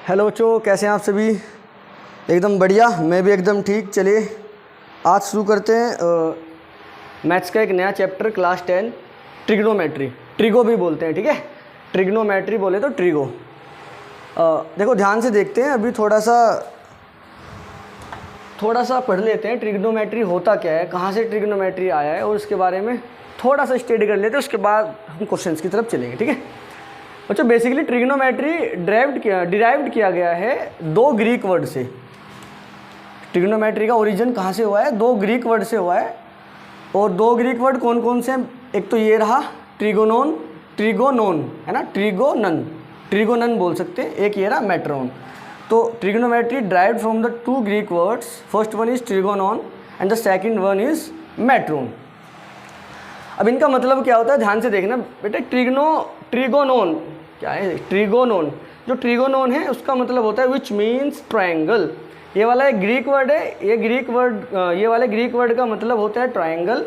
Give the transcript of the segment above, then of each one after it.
Hello बच्चों, कैसे हैं आप सभी? एकदम बढ़िया, मैं भी एकदम ठीक। चलिए आज शुरू करते हैं मैथ्स का एक नया चैप्टर, क्लास 10 ट्रिग्नोमेट्री। ट्रिगो भी बोलते हैं, ठीक है। ट्रिग्नोमेट्री बोले तो ट्रिगो। देखो ध्यान से देखते हैं, अभी थोड़ा सा पढ़ लेते हैं ट्रिग्नोमेट्री होता क्या है, कहाँ से ट्रिग्नोमेट्री आया है, और उसके बारे में थोड़ा सा स्टडी कर लेते हैं। उसके बाद हम क्वेश्चंस की तरफ चलेंगे, ठीक है बच्चों। बेसिकली ट्रिग्नोमेट्री डिराइव्ड किया गया है दो ग्रीक वर्ड से। ट्रिग्नोमेट्री का ओरिजिन कहाँ से हुआ है? दो ग्रीक वर्ड से हुआ है। और दो ग्रीक वर्ड कौन कौन से हैं? एक तो ये रहा ट्रिगोनोन है ना, ट्रिगोनन बोल सकते हैं। एक ये रहा मेट्रोन। तो trigonometry derived from the two Greek words, first one is trigonon and the second one is metron. अब इनका मतलब क्या होता है, ध्यान से देखना बेटे। ट्रिगोनोन क्या है? ट्रिगोनोन, जो ट्रिगोनोन है उसका मतलब होता है विच मीन्स ट्रायंगल। ये वाला एक ग्रीक वर्ड है, ये वाले ग्रीक वर्ड का मतलब होता है ट्रायंगल।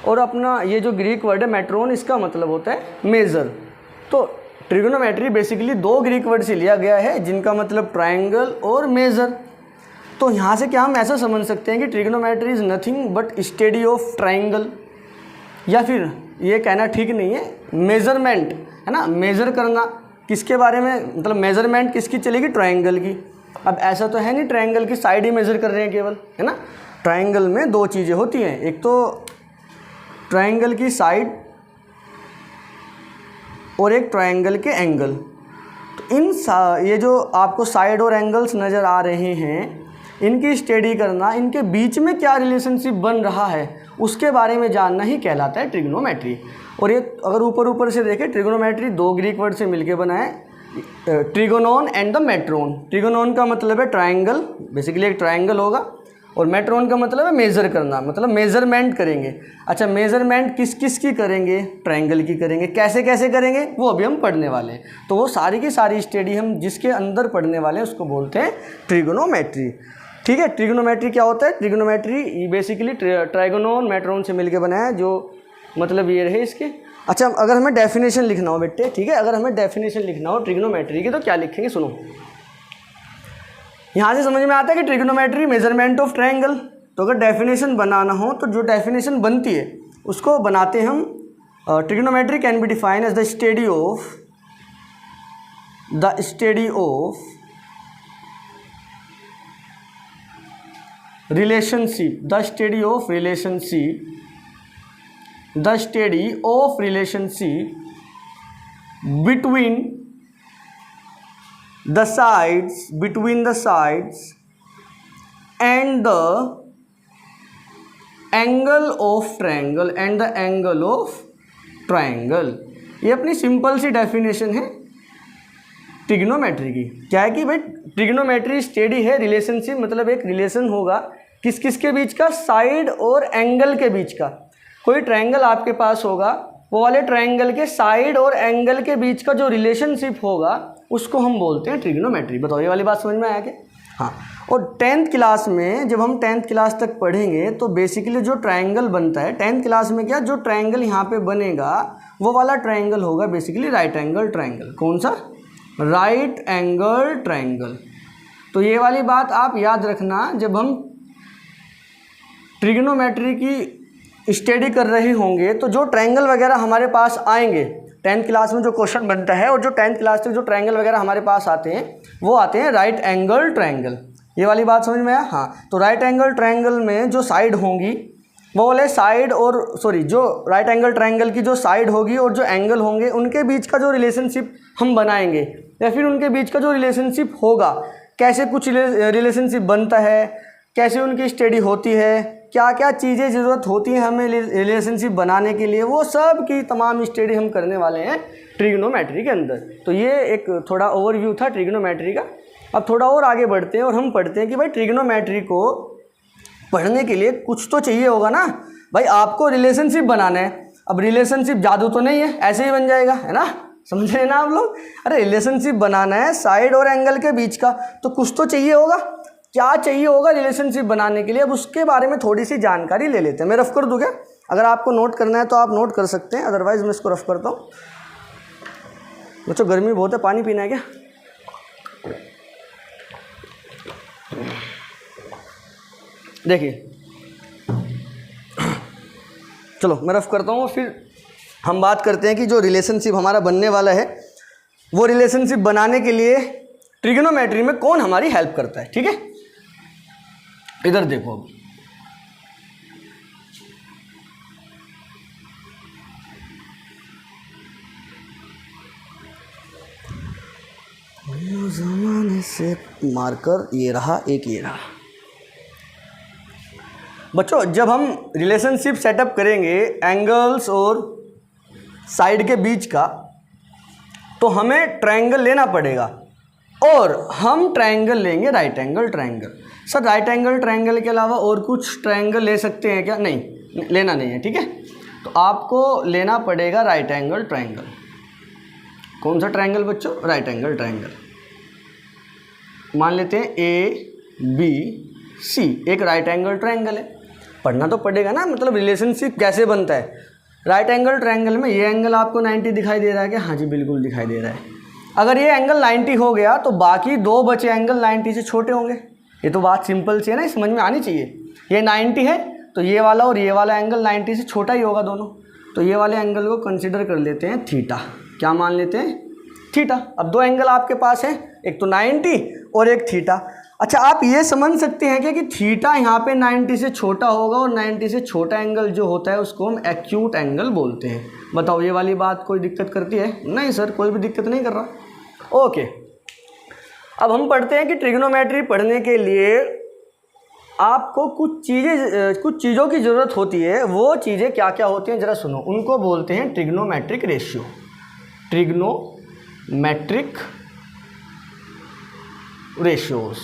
और अपना ये जो ग्रीक वर्ड है मेट्रोन, इसका मतलब होता है मेज़र। तो ट्रिगोनोमेट्री बेसिकली दो ग्रीक वर्ड से लिया गया है जिनका मतलब ट्रायंगल और मेज़र। तो यहाँ से क्या हम ऐसा समझ सकते हैं कि trigonometry is nothing but study of triangle, या फिर ये कहना ठीक नहीं है, मेज़रमेंट है ना, मेज़र करना किसके बारे में, मतलब मेज़रमेंट किसकी चलेगी? ट्रायंगल की। अब ऐसा तो है नहीं ट्रायंगल की साइड ही मेज़र कर रहे हैं केवल, है ना। ट्रायंगल में दो चीज़ें होती हैं, एक तो ट्रायंगल की साइड और एक ट्रायंगल के एंगल। तो ये जो आपको साइड और एंगल्स नज़र आ रहे हैं, इनकी स्टडी करना, इनके बीच में क्या रिलेशनशिप बन रहा है उसके बारे में जानना ही कहलाता है ट्रिग्नोमेट्री। और ये अगर ऊपर से देखें, ट्रिग्नोमेट्री दो ग्रीक वर्ड से मिलके बना है, ट्रिगोनोन एंड द मेट्रोन। ट्रिगोनोन का मतलब है ट्रायंगल, बेसिकली एक ट्रायंगल होगा, और मेट्रोन का मतलब है मेज़र करना, मतलब मेज़रमेंट करेंगे। अच्छा, मेज़रमेंट किस किस की करेंगे? ट्रायंगल की करेंगे। कैसे कैसे करेंगे वो अभी हम पढ़ने वाले हैं। तो वो सारी की सारी स्टडी हम जिसके अंदर पढ़ने वाले हैं उसको बोलते हैं ट्रिगोनोमेट्री, ठीक है। ट्रिगोनोमेट्री क्या होता है? ट्रिगोनोमेट्री बेसिकली ट्रायगोनोन मेट्रोन से मिलके बना है, जो मतलब ये रहे इसके। अच्छा, अगर हमें डेफिनेशन लिखना हो बेटे, ठीक है, अगर हमें डेफिनेशन लिखना हो ट्रिगोनोमेट्री की तो क्या लिखेंगे? सुनो, यहाँ से समझ में आता है कि ट्रिगोनोमेट्री मेजरमेंट ऑफ ट्रायंगल। तो अगर डेफिनेशन बनाना हो तो जो डेफिनेशन बनती है उसको बनाते हैं हम। Trigonometry can be define as the study of relationship, the study of relationship between the sides and the angle of triangle ये अपनी सिंपल सी डेफिनेशन है ट्रिग्नोमेट्री की। क्या है कि भाई ट्रिग्नोमेट्री स्टडी है रिलेशनशिप, मतलब एक रिलेशन होगा किस किस के बीच का? साइड और एंगल के बीच का। कोई ट्रायंगल आपके पास होगा, वो वाले ट्रायंगल के साइड और एंगल के बीच का जो रिलेशनशिप होगा उसको हम बोलते हैं ट्रिग्नोमेट्री। बताओ, ये वाली बात समझ में आया क्या? हाँ। और 10th क्लास में जब हम 10th क्लास तक पढ़ेंगे तो बेसिकली जो ट्रायंगल बनता है 10th क्लास में, क्या जो ट्रायंगल यहाँ पे बनेगा वो वाला ट्रायंगल होगा बेसिकली राइट एंगल ट्रायंगल। कौन सा? Right angle triangle. तो ये वाली बात आप याद रखना, जब हम ट्रिग्नोमेट्री की स्टडी कर रहे होंगे तो जो ट्रायंगल वगैरह हमारे पास आएंगे 10th क्लास में जो क्वेश्चन बनता है, और जो 10th क्लास तक जो ट्रायंगल वगैरह हमारे पास आते हैं वो आते हैं राइट एंगल ट्रायंगल। ये वाली बात समझ में आया? हाँ। तो राइट एंगल ट्रायंगल में जो साइड होंगी वो वाले साइड और जो राइट एंगल ट्रायंगल की जो साइड होगी और जो एंगल होंगे उनके बीच का जो रिलेशनशिप हम बनाएंगे, या फिर उनके बीच का जो रिलेशनशिप होगा, कैसे कुछ रिलेशनशिप बनता है, कैसे उनकी स्टडी होती है, क्या क्या चीज़ें ज़रूरत होती हैं हमें रिलेशनशिप बनाने के लिए, वो सब की तमाम स्टडी हम करने वाले हैं ट्रिग्नोमेट्री के अंदर। तो ये एक थोड़ा ओवरव्यू था ट्रिग्नोमेट्री का। अब थोड़ा और आगे बढ़ते हैं और हम पढ़ते हैं कि भाई ट्रिग्नोमेट्री को पढ़ने के लिए कुछ तो चाहिए होगा ना भाई। आपको रिलेशनशिप बनाना है। अब रिलेशनशिप जादू तो नहीं है, ऐसे ही बन जाएगा, है ना, समझ रहे हैं ना आप लोग? अरे रिलेशनशिप बनाना है साइड और एंगल के बीच का, तो कुछ तो चाहिए होगा। क्या चाहिए होगा रिलेशनशिप बनाने के लिए? अब उसके बारे में थोड़ी सी जानकारी ले लेते हैं। मैं रफ कर दूँ क्या? अगर आपको नोट करना है तो आप नोट कर सकते हैं, अदरवाइज मैं इसको रफ करता हूँ। बच्चों गर्मी बहुत है, पानी पीना है क्या? देखिए, चलो मैं रफ करता हूँ, फिर हम बात करते हैं कि जो रिलेशनशिप हमारा बनने वाला है वो रिलेशनशिप बनाने के लिए ट्रिग्नोमेट्री में कौन हमारी हेल्प करता है। ठीक है, इधर देखो, अब ज़माने से मार्कर ये रहा, एक ये रहा। बच्चों, जब हम रिलेशनशिप सेटअप करेंगे एंगल्स और साइड के बीच का, तो हमें ट्रायंगल लेना पड़ेगा, और हम ट्रायंगल लेंगे right angle triangle. Sir right angle triangle के अलावा और कुछ ट्रायंगल ले सकते हैं क्या? नहीं, लेना नहीं है। ठीक है, तो आपको लेना पड़ेगा राइट एंगल ट्रायंगल। कौन सा ट्रायंगल बच्चों? Right angle triangle. मान लेते हैं ABC, एक राइट एंगल ट्रायंगल है। पढ़ना तो पड़ेगा ना, मतलब रिलेशनशिप कैसे बनता है। राइट एंगल ट्रायंगल में ये एंगल आपको 90 दिखाई दे रहा है क्या? हाँ जी, बिल्कुल दिखाई दे रहा है। अगर ये एंगल 90 हो गया तो बाकी दो बचे एंगल 90 से छोटे होंगे। ये तो बात सिंपल सी है ना, समझ में आनी चाहिए। ये 90 है तो ये वाला और ये वाला एंगल 90 से छोटा ही होगा दोनों, तो ये वाले एंगल को कंसिडर कर लेते हैं थीटा। क्या मान लेते हैं? थीटा। अब दो एंगल आपके पास है, एक तो 90 और एक थीटा। अच्छा, आप ये समझ सकते हैं क्या कि थीटा यहाँ पे 90 से छोटा होगा, और 90 से छोटा एंगल जो होता है उसको हम एक्यूट एंगल बोलते हैं। बताओ, ये वाली बात कोई दिक्कत करती है? नहीं सर, कोई भी दिक्कत नहीं कर रहा। ओके, अब हम पढ़ते हैं कि ट्रिग्नोमेट्री पढ़ने के लिए आपको कुछ चीज़ों की ज़रूरत होती है। वो चीज़ें क्या क्या होती हैं ज़रा सुनो। उनको बोलते हैं ट्रिग्नोमेट्रिक रेशियो। ट्रिग्नोमेट्रिक रेशियोज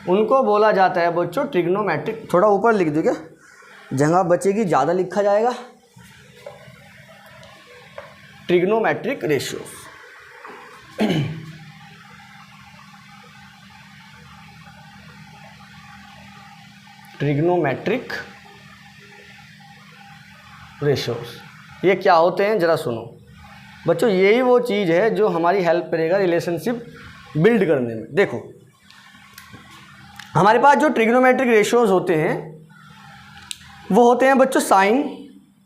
उनको बोला जाता है बच्चों ट्रिग्नोमेट्रिक। थोड़ा ऊपर लिख दो क्या, जगह बचेगी, ज़्यादा लिखा जाएगा। Trigonometric ratios. ट्रिग्नोमेट्रिक रेशियोज ये क्या होते हैं ज़रा सुनो बच्चों। यही वो चीज़ है जो हमारी हेल्प करेगा रिलेशनशिप बिल्ड करने में। देखो, हमारे पास जो ट्रिग्नोमेट्रिक रेशियोज होते हैं वो होते हैं बच्चों sine,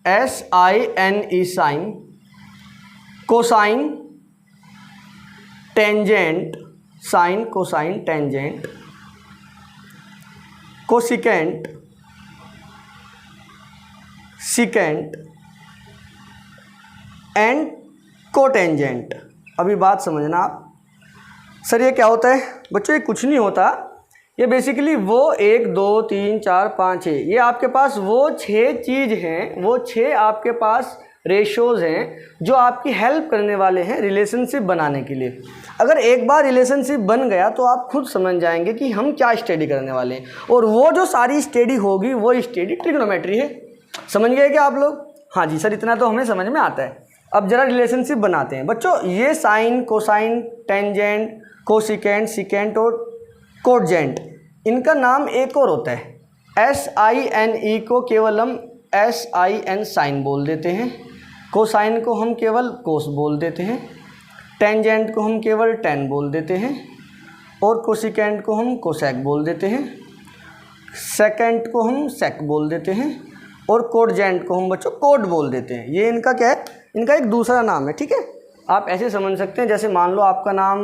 SINE sine, cosine, tangent, sine cosine tangent, cosecant, secant and cotangent. अभी बात समझना आप। सर ये क्या होता है बच्चों? ये कुछ नहीं होता, ये बेसिकली वो 1 2 3 4 5 है, ये आपके पास वो 6 चीज़ हैं, वो 6 आपके पास रेशोज़ हैं जो आपकी हेल्प करने वाले हैं रिलेशनशिप बनाने के लिए। अगर एक बार रिलेशनशिप बन गया तो आप खुद समझ जाएंगे कि हम क्या स्टडी करने वाले हैं, और वो जो सारी स्टडी होगी वो स्टडी ट्रिग्नोमेट्री है। समझ गए क्या आप लोग? हाँ जी सर, इतना तो हमें समझ में आता है। अब जरा रिलेशनशिप बनाते हैं बच्चों। ये sine, cosine, tangent, cosecant, secant और कोटजेंट, इनका नाम एक और होता है SINE को केवल हम SIN साइन बोल देते हैं, कोसाइन को हम केवल कोस बोल देते हैं, टेंजेंट को हम केवल टेन बोल देते हैं, और कोसिकेंट को हम कोसेक बोल देते हैं, सेकेंट को हम सेक बोल देते हैं, और कोटजेंट को हम बच्चों कोट बोल देते हैं। ये इनका क्या है? इनका एक दूसरा नाम है। ठीक है, आप ऐसे समझ सकते हैं जैसे मान लो आपका नाम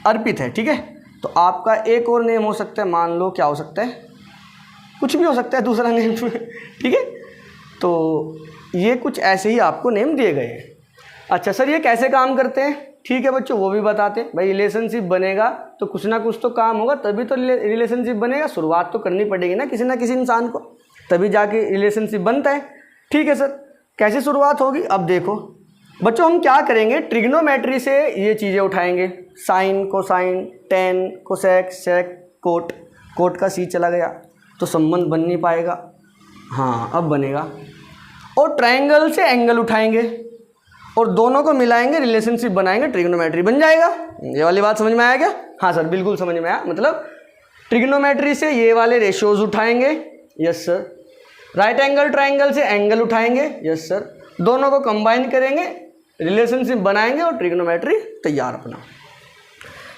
अर्पित है, ठीक है, तो आपका एक और नेम हो सकता है, मान लो क्या हो सकता है, कुछ भी हो सकता है दूसरा नेम ठीक है, तो ये कुछ ऐसे ही आपको नेम दिए गए हैं। अच्छा सर, ये कैसे काम करते हैं? ठीक है बच्चों, वो भी बताते हैं। भाई रिलेशनशिप बनेगा तो कुछ ना कुछ तो काम होगा, तभी तो रिलेशनशिप बनेगा। शुरुआत तो करनी पड़ेगी ना किसी इंसान को, तभी जाके रिलेशनशिप बनता है। ठीक है सर, कैसे शुरुआत होगी? अब देखो बच्चों, हम क्या करेंगे, ट्रिग्नोमेट्री से ये चीज़ें उठाएंगे, साइन, कोसाइन, टेन, कोसेक, सेक, कोट। कोट का सी चला गया तो संबंध बन नहीं पाएगा। हाँ, अब बनेगा। और ट्रायंगल से एंगल उठाएंगे और दोनों को मिलाएंगे, रिलेशनशिप बनाएंगे, ट्रिग्नोमेट्री बन जाएगा। ये वाली बात समझ में आया क्या? हाँ सर, बिल्कुल समझ में आया। मतलब ट्रिग्नोमेट्री से ये वाले रेशियोज उठाएंगे, yes sir. Right angle triangle से एंगल उठाएंगे, यस सर। दोनों को कंबाइन करेंगे, रिलेशनशिप बनाएंगे और ट्रिग्नोमेट्री तैयार अपना।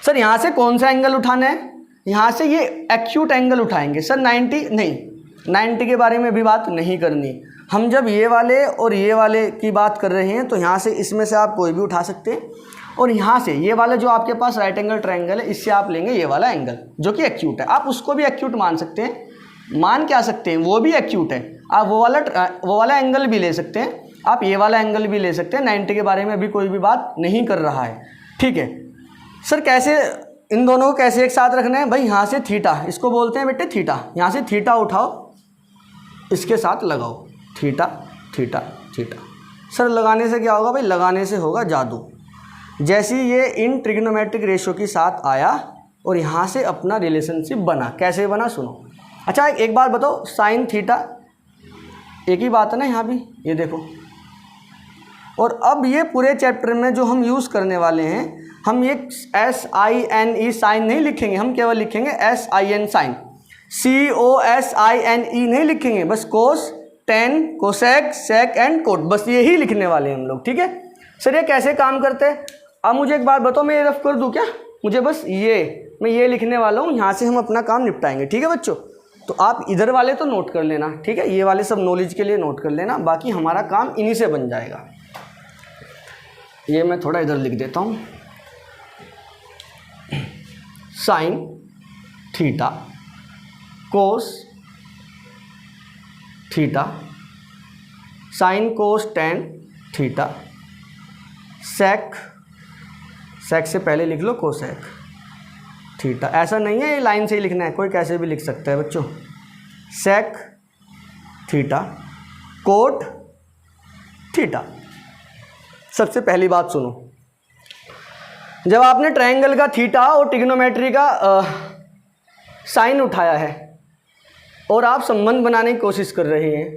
सर यहाँ से कौन सा एंगल उठाना है? यहाँ से ये एक्यूट एंगल उठाएंगे। सर 90 नहीं, 90 के बारे में भी बात नहीं करनी। हम जब ये वाले और ये वाले की बात कर रहे हैं तो यहाँ से इसमें से आप कोई भी उठा सकते हैं, और यहाँ से ये वाला जो आपके पास राइट एंगल ट्रायंगल है इससे आप लेंगे ये वाला एंगल जो कि एक्यूट है। आप उसको भी एक्यूट मान सकते हैं, मान क्या सकते हैं, वो भी एक्यूट है। आप वो वाला एंगल भी ले सकते हैं, आप ये वाला एंगल भी ले सकते हैं। 90 के बारे में अभी कोई भी बात नहीं कर रहा है, ठीक है। सर कैसे इन दोनों को कैसे एक साथ रखना है भाई, यहाँ से थीटा, इसको बोलते हैं बेटे थीटा। यहाँ से थीटा उठाओ, इसके साथ लगाओ, थीटा थीटा थीटा। सर लगाने से क्या होगा भाई, लगाने से होगा जादू। जैसे ये इन ट्रिग्नोमेट्रिक रेशियो के साथ आया और यहाँ से अपना रिलेशनशिप बना। कैसे बना सुनो। अच्छा एक बात बताओ, साइन थीटा एक ही बात है ना यहाँ भी, ये देखो। और अब ये पूरे चैप्टर में जो हम यूज़ करने वाले हैं, हम ये SINE साइन नहीं लिखेंगे, हम केवल लिखेंगे SIN साइन। COSINE नहीं लिखेंगे, बस cos, tan, cosec, sec and cot, बस यही लिखने वाले हैं हम लोग, ठीक है। सर ये कैसे काम करते हैं, अब मुझे एक बात बताओ, मैं ये रफ कर दूँ क्या, मुझे बस मैं ये लिखने वाला हूँ, यहाँ से हम अपना काम निपटाएंगे, ठीक है बच्चों। तो आप इधर वाले तो नोट कर लेना, ठीक है, ये वाले सब नॉलेज के लिए नोट कर लेना, बाकी हमारा काम इन्हीं से बन जाएगा। ये मैं थोड़ा इधर लिख देता हूँ, sine theta cos theta sine cos tan theta sec से पहले लिख लो कोसेक थीटा। ऐसा नहीं है ये लाइन से ही लिखना है, कोई कैसे भी लिख सकता है बच्चों। Sec theta cot theta. सबसे पहली बात सुनो, जब आपने ट्रायंगल का थीटा और ट्रिग्नोमेट्री का साइन उठाया है और आप संबंध बनाने की कोशिश कर रहे हैं,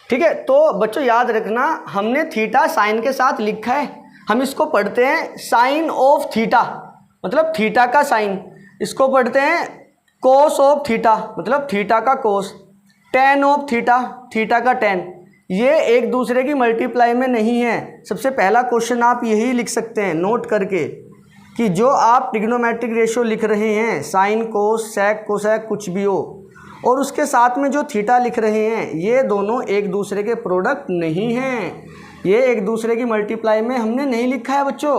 ठीक है, तो बच्चों याद रखना हमने थीटा साइन के साथ लिखा है, हम इसको पढ़ते हैं साइन ऑफ थीटा, मतलब थीटा का साइन। इसको पढ़ते हैं कोस ऑफ थीटा, मतलब थीटा का कोस। टेन ऑफ थीटा, थीटा का टेन। ये एक दूसरे की मल्टीप्लाई में नहीं है। सबसे पहला क्वेश्चन आप यही लिख सकते हैं नोट करके कि जो आप ट्रिग्नोमेट्रिक रेशियो लिख रहे हैं, साइन कोस सेक कोसेक कुछ भी हो, और उसके साथ में जो थीटा लिख रहे हैं, ये दोनों एक दूसरे के प्रोडक्ट नहीं हैं। ये एक दूसरे की मल्टीप्लाई में हमने नहीं लिखा है बच्चों।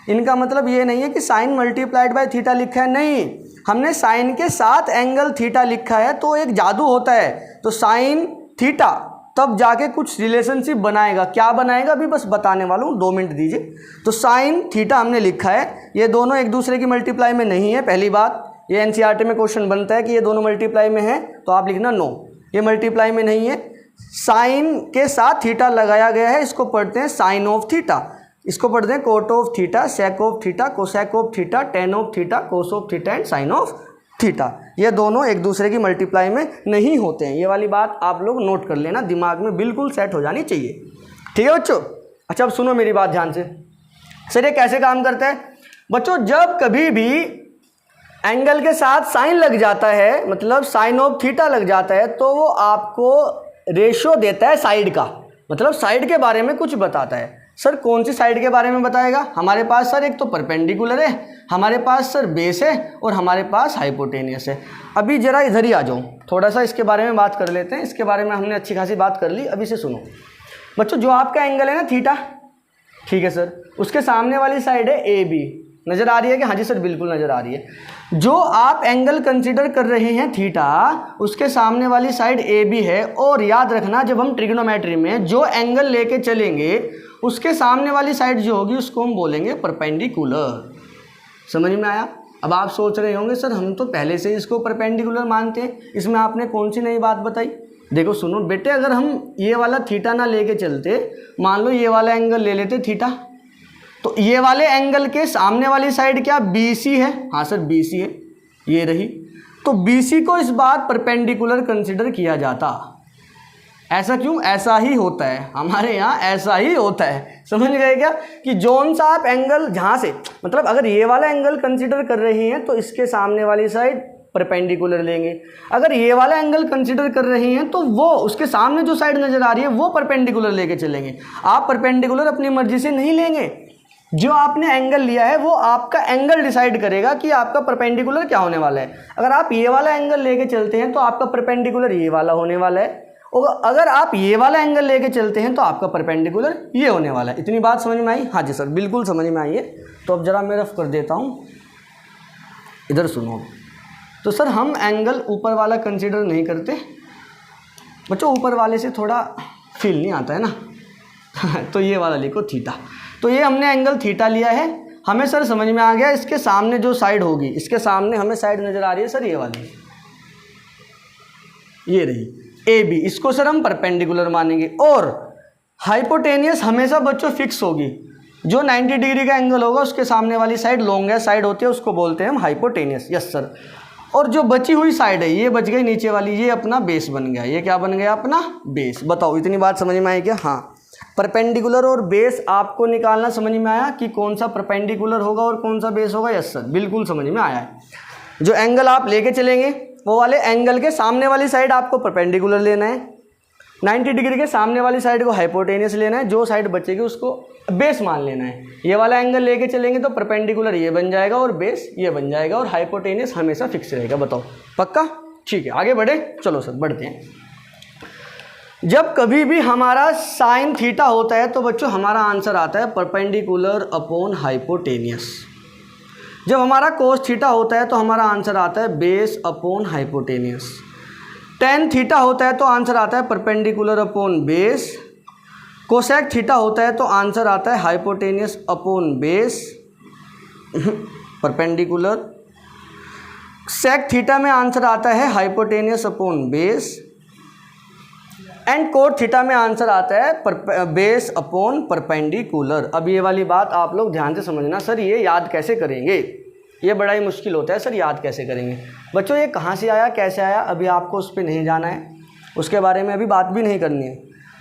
इनका मतलब ये नहीं है कि साइन मल्टीप्लाइड बाय थीटा लिखा है, नहीं, हमने साइन के साथ एंगल थीटा लिखा है, तो एक जादू होता है। तो साइन थीटा तब जाके कुछ रिलेशनशिप बनाएगा। क्या बनाएगा अभी बस बताने वाला हूँ, 2 मिनट दीजिए। तो साइन थीटा हमने लिखा है, ये दोनों एक दूसरे की मल्टीप्लाई में नहीं है। पहली बात, ये एनसीईआरटी में क्वेश्चन बनता है कि ये दोनों मल्टीप्लाई में है, तो आप लिखना नो, ये मल्टीप्लाई में नहीं है। साइन के साथ थीटा लगाया गया है, इसको पढ़ते हैं साइन ऑफ थीटा, इसको पढ़ते हैं cot of theta, sec of theta, cosec of theta, tan of theta, cos of theta and sine of theta. ये दोनों एक दूसरे की मल्टीप्लाई में नहीं होते हैं। ये वाली बात आप लोग नोट कर लेना, दिमाग में बिल्कुल सेट हो जानी चाहिए, ठीक है बच्चों। अच्छा अब सुनो मेरी बात ध्यान से। सर ये कैसे काम करता है बच्चों, जब कभी भी एंगल के साथ साइन लग जाता है, मतलब साइन ऑफ थीटा लग जाता है, तो वो आपको रेशियो देता है साइड का, मतलब साइड के बारे में कुछ बताता है। सर कौन सी साइड के बारे में बताएगा, हमारे पास सर एक तो परपेंडिकुलर है, हमारे पास सर बेस है, और हमारे पास हाइपोटेनियस है। अभी जरा इधर ही आ जाऊँ, थोड़ा सा इसके बारे में बात कर लेते हैं। इसके बारे में हमने अच्छी खासी बात कर ली, अभी से सुनो बच्चों। जो आपका एंगल है ना थीटा, ठीक है सर, उसके सामने वाली साइड है ए बी, नज़र आ रही है कि हाँ जी सर बिल्कुल नज़र आ रही है। जो आप एंगल कंसीडर कर रहे हैं थीटा, उसके सामने वाली साइड ए बी है। और याद रखना जब हम ट्रिग्नोमेट्री में जो एंगल लेके चलेंगे, उसके सामने वाली साइड जो होगी उसको हम बोलेंगे परपेंडिकुलर। समझ में आया। अब आप सोच रहे होंगे सर हम तो पहले से इसको परपेंडिकुलर मानते हैं, इसमें आपने कौन सी नई बात बताई। देखो सुनो बेटे, अगर हम ये वाला थीटा ना लेके चलते, मान लो ये वाला एंगल ले लेते थीटा, तो ये वाले एंगल के सामने वाली साइड क्या BC है, हाँ सर BC है, ये रही, तो BC को इस बार परपेंडिकुलर कंसिडर किया जाता। ऐसा क्यों, ऐसा ही होता है हमारे यहाँ, ऐसा ही होता है। समझ गए क्या कि जोन सा आप एंगल जहाँ से, मतलब अगर ये वाला एंगल कंसिडर कर रहे हैं तो इसके सामने वाली साइड परपेंडिकुलर लेंगे। अगर ये वाला एंगल कंसिडर कर रहे हैं तो वो उसके सामने जो साइड नज़र आ रही है वो परपेंडिकुलर लेके चलेंगे। आप परपेंडिकुलर अपनी मर्जी से नहीं लेंगे, जो आपने एंगल लिया है वो आपका एंगल डिसाइड करेगा कि आपका परपेंडिकुलर क्या होने वाला है। अगर आप ये वाला एंगल लेके चलते हैं तो आपका परपेंडिकुलर ये वाला होने वाला है, और अगर आप ये वाला एंगल लेके चलते हैं तो आपका परपेंडिकुलर ये होने वाला है। इतनी बात समझ में आई? हाँ जी सर, बिल्कुल समझ में आई है। तो अब ज़रा मैं रफ कर देता हूँ, इधर सुनो। तो सर हम एंगल ऊपर वाला कंसीडर नहीं करते बच्चों, ऊपर वाले से थोड़ा फील नहीं आता है ना तो ये वाला लिखो थीटा। तो ये हमने एंगल थीटा लिया है, हमें सर समझ में आ गया इसके सामने जो साइड होगी, इसके सामने हमें साइड नज़र आ रही है सर ये वाली, ये रही ए बी, इसको सर हम परपेंडिकुलर मानेंगे। और हाइपोटेनियस हमेशा बच्चों फिक्स होगी, जो 90 डिग्री का एंगल होगा उसके सामने वाली साइड लॉन्गेस्ट साइड होती है, उसको बोलते हैं हम हाइपोटेनियस। Yes sir. और जो बची हुई साइड है ये बच गई नीचे वाली, ये अपना बेस बन गया। ये क्या बन गया? अपना बेस। बताओ इतनी बात समझ में आई क्या? हाँ, परपेंडिकुलर और बेस आपको निकालना समझ में आया कि कौन सा परपेंडिकुलर होगा और कौन सा बेस होगा? यस सर, बिल्कुल समझ में आया है। जो एंगल आप लेके चलेंगे वो वाले एंगल के सामने वाली साइड आपको परपेंडिकुलर लेना है, 90 डिग्री के सामने वाली साइड को हाइपोटेनियस लेना है, जो साइड बचेगी उसको बेस मान लेना है। ये वाला एंगल लेके चलेंगे तो परपेंडिकुलर ये बन जाएगा और बेस ये बन जाएगा, और हाइपोटेनियस हमेशा फिक्स रहेगा। बताओ पक्का? ठीक है, आगे बढ़े। चलो सर बढ़ते हैं। जब कभी भी हमारा साइन थीटा होता है तो बच्चों हमारा आंसर आता है परपेंडिकुलर अपॉन हाइपोटेनियस। जब हमारा कोस थीटा होता है तो हमारा आंसर आता है base upon hypotenuse. Tan theta होता है तो आंसर आता है perpendicular upon base. Cosec theta होता है तो आंसर आता है hypotenuse upon base perpendicular. Sec theta में आंसर आता है hypotenuse upon base. And cot theta में आंसर आता है बेस अपॉन परपेंडिकुलर। अब ये वाली बात आप लोग ध्यान से समझना। सर ये याद कैसे करेंगे? ये बड़ा ही मुश्किल होता है सर, याद कैसे करेंगे? बच्चों ये कहाँ से आया, कैसे आया, अभी आपको उस पर नहीं जाना है, उसके बारे में अभी बात भी नहीं करनी है।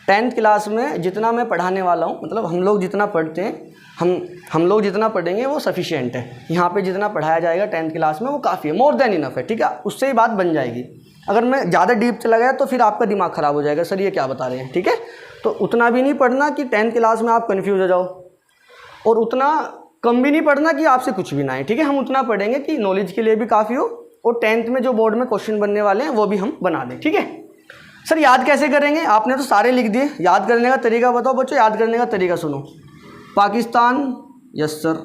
10th क्लास में जितना मैं पढ़ाने वाला हूँ, मतलब हम लोग जितना पढ़ते हैं, हम लोग जितना पढ़ेंगे वो सफिशिएंट है। यहाँ पे जितना पढ़ाया जाएगा 10th क्लास में वो काफ़ी है, मोर देन इनफ है। ठीक है, उससे ही बात बन जाएगी। अगर मैं ज़्यादा डीप चला गया तो फिर आपका दिमाग ख़राब हो जाएगा, सर ये क्या बता रहे हैं। ठीक है, तो उतना भी नहीं पढ़ना कि 10th क्लास में आप कन्फ्यूज हो जाओ, और उतना कम भी नहीं पढ़ना कि आपसे कुछ भी ना है। ठीक है, हम उतना पढ़ेंगे कि नॉलेज के लिए भी काफ़ी हो, और 10th में जो बोर्ड में क्वेश्चन बनने वाले हैं वो भी हम बना दें। ठीक है सर, याद कैसे करेंगे? आपने तो सारे लिख दिए, याद करने का तरीका बताओ बच्चों। याद करने का तरीका सुनो। पाकिस्तान, यस सर,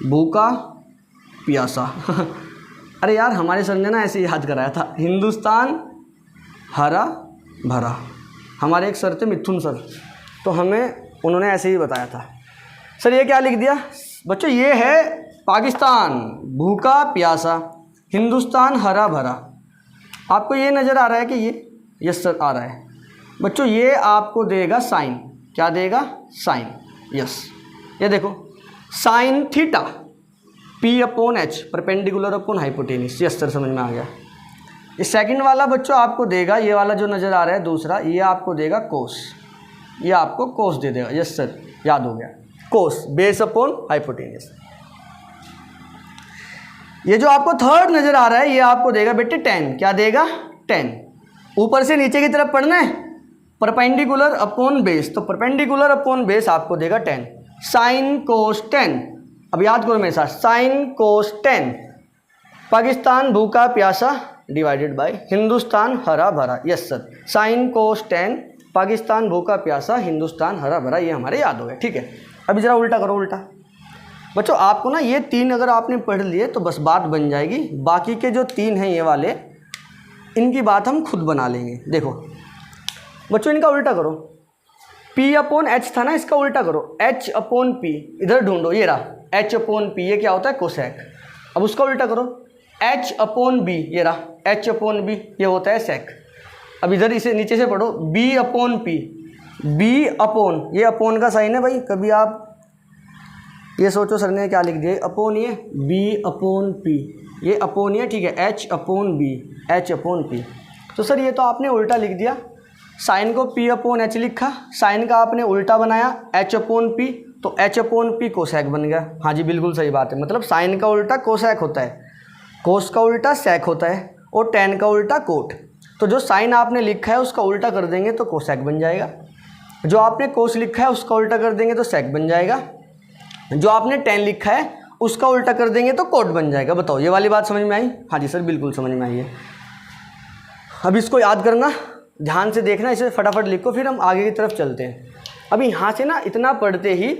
भूखा प्यासा अरे यार हमारे सर ने ना ऐसे याद कराया था। हिंदुस्तान हरा भरा। हमारे एक सर थे मिथुन सर, तो हमें उन्होंने ऐसे ही बताया था। सर ये क्या लिख दिया बच्चों? ये है पाकिस्तान भूखा प्यासा, हिंदुस्तान हरा भरा। आपको ये नज़र आ रहा है कि ये? यस सर आ रहा है बच्चों। ये आपको देगा साइन, क्या देगा? साइन। यस, ये देखो sine theta P upon H perpendicular upon hypotenuse. Yes sir, समझ में आ गया। ये सेकंड वाला बच्चों आपको देगा, ये वाला जो नज़र आ रहा है दूसरा, ये आपको देगा कोस, ये आपको कोस दे देगा। यस सर, याद हो गया, कोस बेस अपॉन हाइपोटेनियस। ये जो आपको थर्ड नज़र आ रहा है ये आपको देगा बेटे टेन, क्या देगा? 10। ऊपर से नीचे की तरफ पढ़ना है, परपेंडिकुलर अपॉन बेस, तो परपेंडिकुलर अपॉन बेस आपको देगा 10। साइन कोस 10, अब याद करो मेरे साथ, साइन कोस 10 पाकिस्तान भूखा प्यासा डिवाइडेड बाय हिंदुस्तान हरा भरा। Yes sir, sine cos 10 Pakistan भूखा प्यासा हिंदुस्तान हरा भरा, ये हमारे याद हो गए। ठीक है, अभी ज़रा उल्टा करो। उल्टा बच्चों आपको ना ये 3 अगर आपने पढ़ लिए तो बस बात बन जाएगी। बाकी के जो 3 हैं ये वाले, इनकी बात हम खुद बना लेंगे। देखो बच्चों इनका उल्टा करो। P अपॉन H था ना, इसका उल्टा करो, H अपॉन P। इधर ढूंढो, ये रहा H अपॉन P, ये क्या होता है? कोसेक। अब उसका उल्टा करो, H अपॉन B, ये रहा H अपॉन B, ये होता है सेक। अब इधर इसे नीचे से पढ़ो, B upon P, B upon, ये अपॉन का साइन है भाई। कभी आप ये सोचो सर ने क्या लिख दिया, अपॉन, ये B अपॉन P, ये अपॉन है। ठीक है, H upon B, H upon P। तो सर ये तो आपने उल्टा लिख दिया, साइन को P अपॉन H लिखा, साइन का आपने उल्टा बनाया H अपॉन P, तो H अपॉन P कोसेक बन गया। हाँ जी बिल्कुल सही बात है, मतलब साइन का उल्टा कोसेक होता है, कोस का उल्टा सेक होता है, और टेन का उल्टा कोट। तो जो साइन आपने लिखा है उसका उल्टा कर देंगे तो कोसेक बन जाएगा, जो आपने कोस लिखा है उसका उल्टा कर देंगे तो सेक बन जाएगा। जो आपने tan लिखा है उसका उल्टा कर देंगे तो कोट बन जाएगा। बताओ ये वाली बात समझ में आई? हाँ जी सर बिल्कुल समझ में आई है। अब इसको याद करना, ध्यान से देखना, इसे फटाफट लिखो, फिर हम आगे की तरफ चलते हैं। अभी यहाँ से ना इतना पढ़ते ही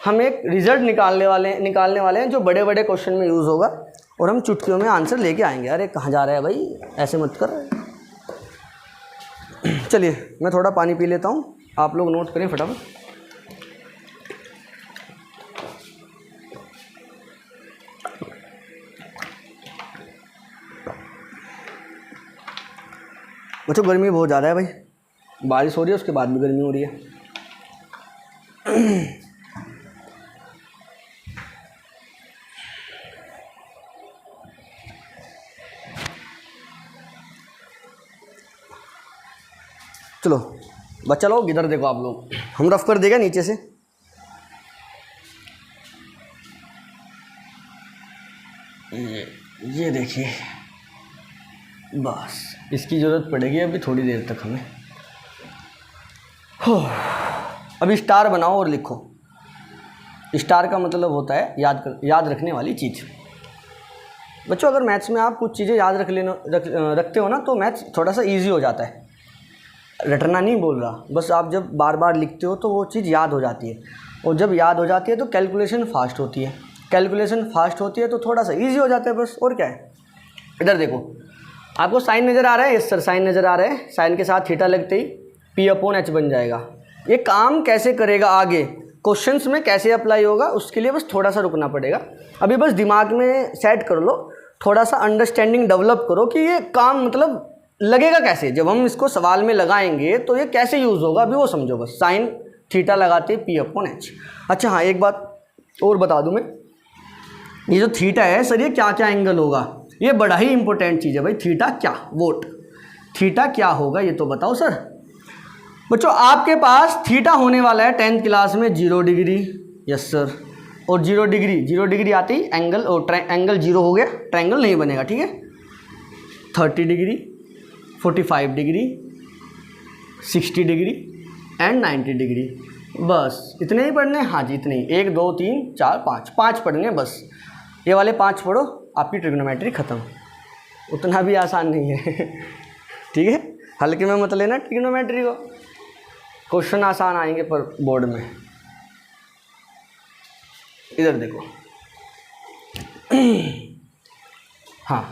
हम एक रिजल्ट निकालने वाले हैं जो बड़े बड़े क्वेश्चन में यूज़ होगा, और हम चुटकियों में आंसर लेके आएंगे। अरे कहाँ जा रहा है भाई, ऐसे मत कर। चलिए मैं थोड़ा पानी पी लेता हूँ, आप लोग नोट करें फटाफट। बच्चों गर्मी बहुत ज़्यादा है भाई, बारिश हो रही है उसके बाद भी गर्मी हो रही है। चलो बच्चा लोग इधर देखो, आप लोग हम रफ कर देगा नीचे से। ये देखिए, बस इसकी ज़रूरत पड़ेगी अभी थोड़ी देर तक हमें। अभी स्टार बनाओ और लिखो। स्टार का मतलब होता है याद रखने वाली चीज़। बच्चों अगर मैथ्स में आप कुछ चीज़ें याद रखते हो ना तो मैथ्स थोड़ा सा इजी हो जाता है। रटना नहीं बोल रहा, बस आप जब बार बार लिखते हो तो वो चीज़ याद हो जाती है, और जब याद हो जाती है तो कैलकुलेशन फास्ट होती है। कैलकुलेशन फास्ट होती है तो थोड़ा सा इजी हो जाता है, बस और क्या है। इधर देखो, आपको साइन नज़र आ रहा है? यस सर साइन नज़र आ रहा है। साइन के साथ थीटा लगते ही P/H बन जाएगा। ये काम कैसे करेगा आगे क्वेश्चंस में, कैसे अप्लाई होगा, उसके लिए बस थोड़ा सा रुकना पड़ेगा। अभी बस दिमाग में सेट कर लो, थोड़ा सा अंडरस्टैंडिंग डेवलप करो कि ये काम मतलब लगेगा कैसे। जब हम इसको सवाल में लगाएंगे तो ये कैसे यूज़ होगा, अभी वो समझो बस। साइन थीटा लगाते P/H। अच्छा हाँ, एक बात और बता दूँ मैं, ये जो थीटा है सर ये क्या क्या एंगल होगा, ये बड़ा ही इंपॉर्टेंट चीज़ है भाई। थीटा क्या, वोट थीटा क्या होगा ये तो बताओ सर। बच्चों आपके पास थीटा होने वाला है 10th क्लास में 0 डिग्री। यस सर, और 0 डिग्री आते ही एंगल, और एंगल 0 हो गया, ट्रायंगल नहीं बनेगा, ठीक है। 30 degree, 45 degree, 60 degree and 90 degree. बस इतने ही पढ़ने। हाँ जी इतने ही, 1 2 3 4 5 पढ़ने बस। ये वाले 5 पढ़ो, आपकी ट्रिग्नोमेट्री ख़त्म। उतना भी आसान नहीं है ठीक है, हल्के में मत लेना ट्रिग्नोमेट्री को, क्वेश्चन आसान आएंगे पर बोर्ड में। इधर देखो हाँ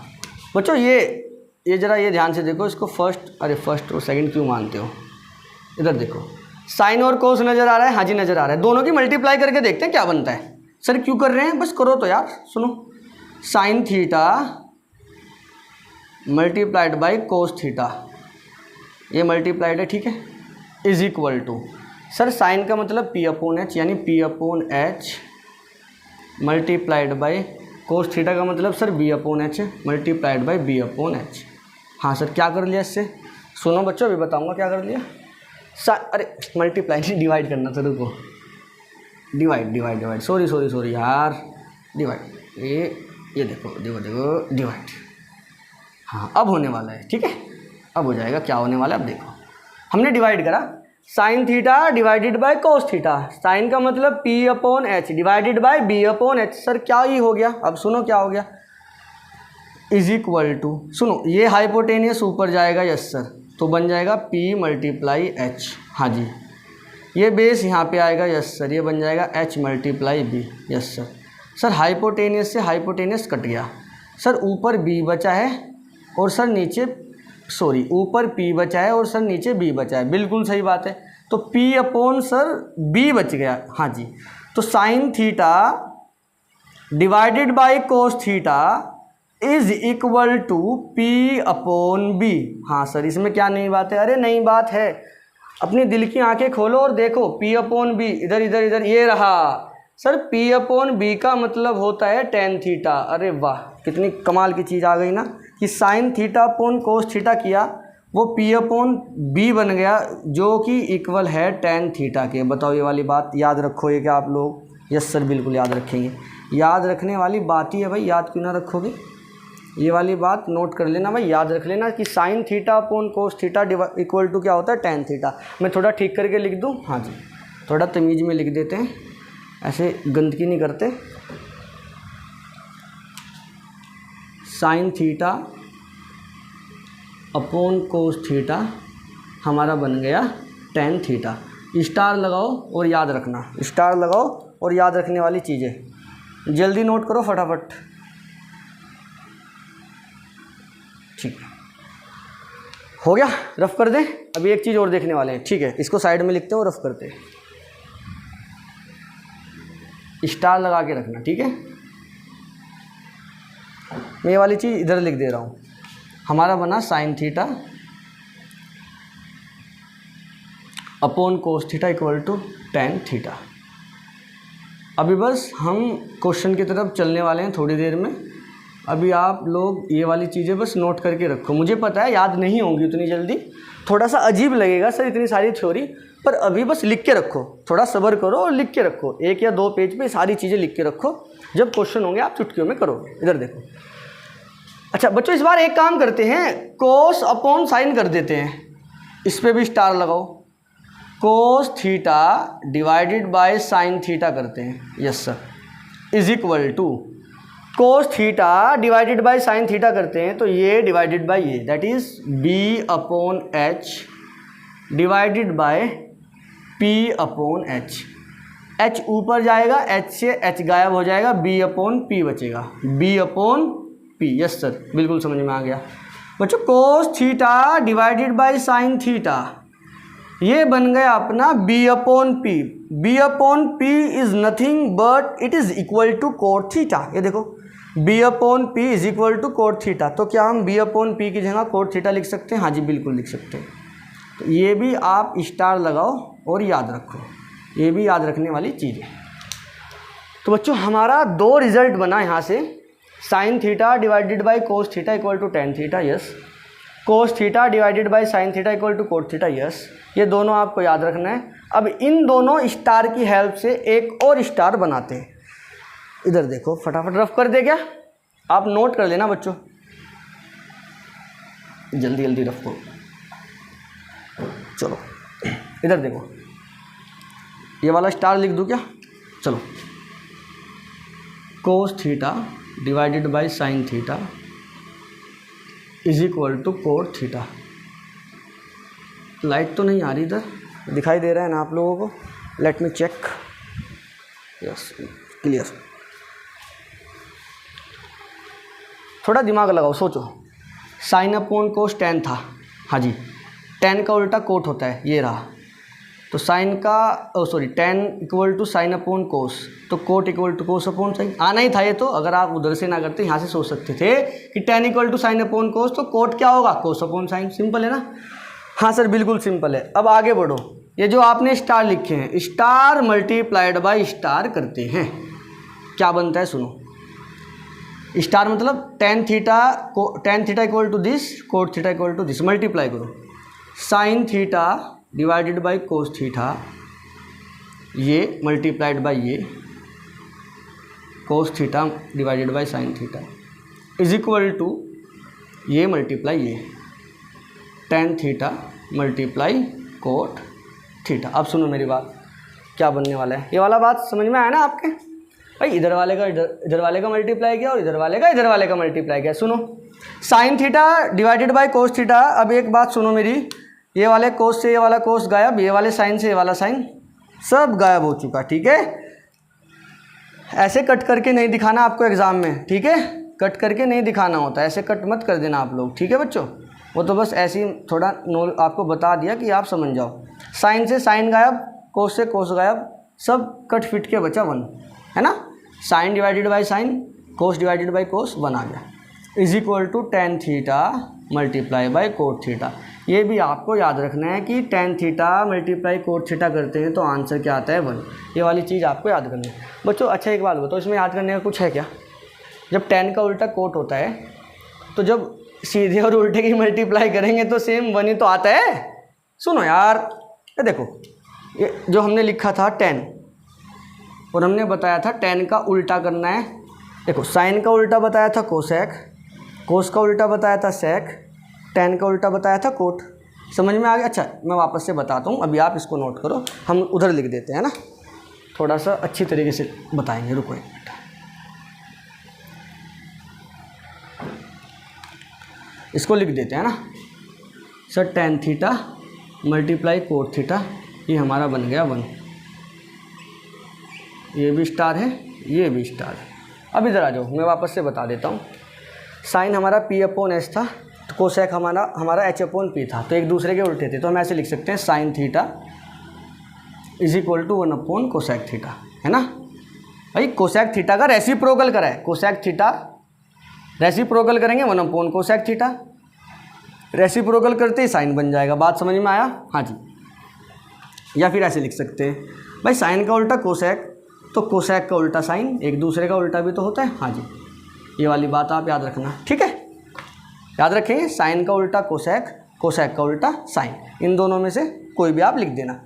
बच्चों, ये ज़रा ये ध्यान से देखो इसको। फर्स्ट और सेकंड क्यों मानते हो? इधर देखो, साइन और कोस नज़र आ रहा है? हाँ जी नज़र आ रहा है। दोनों की मल्टीप्लाई करके देखते हैं क्या बनता है। सर क्यों कर रहे हैं, बस करो तो यार। सुनो, sine theta multiplied by cos theta, ये मल्टीप्लाइड है, ठीक है, is equal to, sir sine का मतलब P/H यानी P/H multiplied by cos theta का मतलब sir B/H multiplied by B/H। हाँ सर क्या कर लिया इससे? सुनो बच्चों अभी बताऊंगा क्या कर लिया। अरे मल्टीप्लाई नहीं, डिवाइड करना था, रुको। डिवाइड सॉरी यार, डिवाइड। ये देखो डिवाइड। हाँ अब होने वाला है, ठीक है, अब हो जाएगा। क्या होने वाला है अब देखो, हमने डिवाइड करा, sine theta divided by cos theta. Sine का मतलब P/H divided by B/H। Sir क्या ही हो गया, अब सुनो क्या हो गया, इज इक्वल टू, सुनो ये हाइपोटेनियस ऊपर जाएगा, यस सर, तो बन जाएगा P मल्टीप्लाई H। हाँ जी, ये बेस यहाँ पे आएगा, यस सर, ये बन जाएगा H multiply B। Yes sir. Sir hypotenuse से हाइपोटेनियस कट गया, सर ऊपर B बचा है और सर नीचे, सॉरी ऊपर P बचा है और सर नीचे B बचा है। बिल्कुल सही बात है, तो P/ सर B बच गया। हाँ जी, तो sine theta divided by cos theta is equal to P/B। हाँ सर इसमें क्या नई बात है? अरे नई बात है, अपनी दिल की आंखें खोलो और देखो P/B, इधर ये रहा सर। P/B का मतलब होता है tan थीटा। अरे वाह, कितनी कमाल की चीज़ आ गई ना, कि sine theta upon cos theta किया, वो P/B बन गया, जो कि इक्वल है tan थीटा के। बताओ ये वाली बात याद रखोगे क्या आप लोग? यस सर बिल्कुल याद रखेंगे, याद रखने वाली बात ही है भाई, याद क्यों ना रखोगे? ये वाली बात नोट कर लेना भाई, याद रख लेना कि sine theta upon cos theta equal to क्या होता है, tan थीटा। मैं थोड़ा ठीक करके लिख दूँ? हाँ जी, थोड़ा तमीज़ में लिख देते हैं। ऐसे गंदगी नहीं करते। Sign theta upon cos theta हमारा बन गया टेन थीटा। स्टार लगाओ और याद रखना, स्टार लगाओ और याद रखने वाली चीज़ें जल्दी नोट करो फटाफट। ठीक है, हो गया, रफ कर दें। अभी एक चीज़ और देखने वाले हैं, ठीक है, इसको साइड में लिखते हैं और रफ करते हैं। स्टार लगा के रखना, ठीक है। मैं ये वाली चीज़ इधर लिख दे रहा हूँ। हमारा बना sine theta upon cos theta equal to tan theta. अभी बस हम क्वेश्चन की तरफ चलने वाले हैं थोड़ी देर में। अभी आप लोग ये वाली चीज़ें बस नोट करके रखो। मुझे पता है याद नहीं होंगी उतनी जल्दी, थोड़ा सा अजीब लगेगा सर इतनी सारी थ्योरी, पर अभी बस लिख के रखो, थोड़ा सब्र करो और लिख के रखो। 1 या 2 पेज पे सारी चीज़ें लिख के रखो, जब क्वेश्चन होंगे आप चुटकियों में करोगे। इधर देखो। अच्छा बच्चों, इस बार एक काम करते हैं, कोस अपॉन साइन कर देते हैं। इस पर भी स्टार लगाओ। Cos theta divided by sine theta करते हैं, yes sir, is equal to cos theta divided by sine theta करते हैं, तो ये डिवाइडेड बाय ये, that is B upon H divided by P upon H. H ऊपर जाएगा, एच से एच गायब हो जाएगा, बी अपॉन पी बचेगा, B upon P. Yes sir, बिल्कुल समझ में आ गया बच्चों। Cos theta divided by sine theta, ये बन गया अपना B upon P. B upon P is nothing but it is equal to cot theta. ये देखो, B upon P is equal to cot theta. तो क्या हम बी अपॉन पी की जगह कोट थीटा लिख सकते हैं? हाँ जी, बिल्कुल लिख सकते हैं। तो ये भी आप स्टार लगाओ और याद रखो, ये भी याद रखने वाली चीज़ है। तो बच्चों हमारा 2 रिजल्ट बना यहाँ से, sine theta divided by cos theta equal to tan theta, yes. Cos theta divided by sine theta equal to cot theta, yes. ये दोनों आपको याद रखना है। अब इन दोनों स्टार की हेल्प से एक और स्टार बनाते हैं। इधर देखो, फटाफट रफ कर दे क्या? आप नोट कर लेना बच्चों, जल्दी जल्दी रफ करो। चलो इधर देखो, ये वाला स्टार लिख दूँ क्या? चलो, cos theta divided by sine theta is equal to cot theta. Light तो नहीं आ रही, इधर दिखाई दे रहा है ना आप लोगों को? Let me check, yes clear. थोड़ा दिमाग लगाओ, सोचो। साइन अपॉन कोस टेन था, हाँ जी, टेन का उल्टा कोट होता है, ये रहा। तो साइन का tan equal to sine upon cos, तो cot equal to cos upon sine आना ही था ये तो। अगर आप उधर से ना करते, यहाँ से सोच सकते थे कि tan equal to sine upon cos, तो कोट क्या होगा? कोस अपॉन साइन। सिंपल है ना? हाँ सर, बिल्कुल सिंपल है। अब आगे बढ़ो। ये जो आपने स्टार लिखे हैं, स्टार मल्टीप्लाइड बाय स्टार करते हैं, क्या बनता है सुनो। स्टार मतलब tan theta equal to this, cot theta equal to this, multiply करो। Sine theta divided by cos theta, ये मल्टीप्लाइड बाय ये, cos theta divided by sine theta is equal to ये मल्टीप्लाई ये, tan theta multiply cot theta. अब सुनो मेरी बात, क्या बनने वाला है। ये वाला बात समझ में आया ना आपके? भाई इधर वाले का इधर वाले का मल्टीप्लाई किया और इधर वाले का मल्टीप्लाई किया। सुनो, sine theta divided by cos theta. अब एक बात सुनो मेरी, ये वाले कोस से ये वाला कोस गायब, ये वाले साइन से ये वाला साइन सब गायब हो चुका, ठीक है। ऐसे कट करके नहीं दिखाना आपको एग्जाम में, ठीक है। कट करके नहीं दिखाना होता, ऐसे कट मत कर देना आप लोग, ठीक है बच्चों। वो तो बस ऐसे ही थोड़ा आपको बता दिया कि आप समझ जाओ। साइन से साइन गायब, कोस से कोस गायब, सब कट फिट के बचा 1, है ना। Sine divided by sine, cos divided by cos 1 आ गया, is equal to tan theta multiply by cot theta. ये भी आपको याद रखना है कि tan theta multiply cot theta करते हैं तो आंसर क्या आता है? 1। ये वाली चीज़ आपको याद करनी है बच्चों। अच्छा एक बात बताओ, इसमें याद करने का कुछ है क्या? जब टेन का उल्टा कोट होता है, तो जब सीधे और उल्टे की मल्टीप्लाई करेंगे तो सेम 1 ही तो आता है। सुनो यार, ये देखो, ये जो हमने लिखा था 10, और हमने बताया था 10 का उल्टा करना है। देखो, साइन का उल्टा बताया था कोसेक, कोस का उल्टा बताया था सेक, 10 का उल्टा बताया था कोट। समझ में आ गया? अच्छा मैं वापस से बताता हूँ, अभी आप इसको नोट करो, हम उधर लिख देते हैं ना। थोड़ा सा अच्छी तरीके से बताएंगे, रुको एक मिनट। इसको लिख देते हैं ना sir, tan theta multiply cot theta, ये हमारा बन गया 1। ये भी स्टार है, ये भी स्टार है। अब इधर आ जाओ, मैं वापस से बता देता हूँ। साइन हमारा P/S था, तो कोसेक हमारा H/P था, तो एक दूसरे के उल्टे थे, तो हम ऐसे लिख सकते हैं sine theta is equal to 1 cosec theta, है ना भाई। कोसेक थीटा का रेसिप्रोकल करा है, कोसेक थीटा रेसिप्रोकल करेंगे 1 कोसेक थीटा, रेसिप्रोकल करते ही साइन बन जाएगा। बात समझ में आया? हाँ जी। या फिर ऐसे लिख सकते हैं भाई, साइन का उल्टा कोसेक, तो कोसेक का उल्टा साइन, एक दूसरे का उल्टा भी तो होता है। हाँ जी, ये वाली बात आप याद रखना, ठीक है। याद रखेंगे, साइन का उल्टा कोसेक, कोसेक का उल्टा साइन, इन दोनों में से कोई भी आप लिख देना।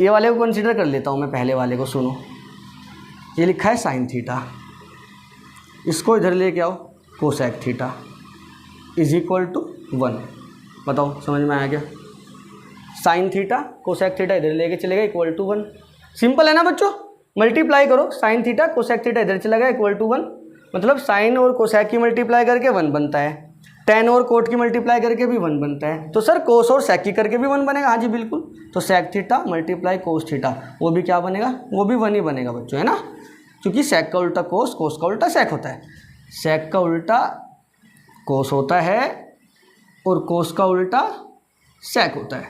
ये वाले को कंसीडर कर लेता हूँ मैं, पहले वाले को सुनो। ये लिखा है साइन थीटा, इसको इधर लेके आओ, cosec theta is equal to 1। बताओ समझ में आया क्या? साइन थीटा कोसेक थीटा इधर लेके चलेगा इक्वल टू 1। सिंपल है ना बच्चों? मल्टीप्लाई करो, साइन थीटा कोसेक थीटा इधर चला गया इक्वल टू 1, मतलब साइन और कोसेक की मल्टीप्लाई करके 1 बनता है, टेन और कोट की मल्टीप्लाई करके भी 1 बनता है। तो सर कोस और सेक की करके भी 1 बनेगा? हाँ जी बिल्कुल। तो sec theta multiply cos theta, वो भी क्या बनेगा? वो भी 1 ही बनेगा बच्चों, है ना, क्योंकि सेक का उल्टा कोस, कोस का उल्टा सेक होता है। सेक का उल्टा कोस होता है और कोस का उल्टा सेक होता है,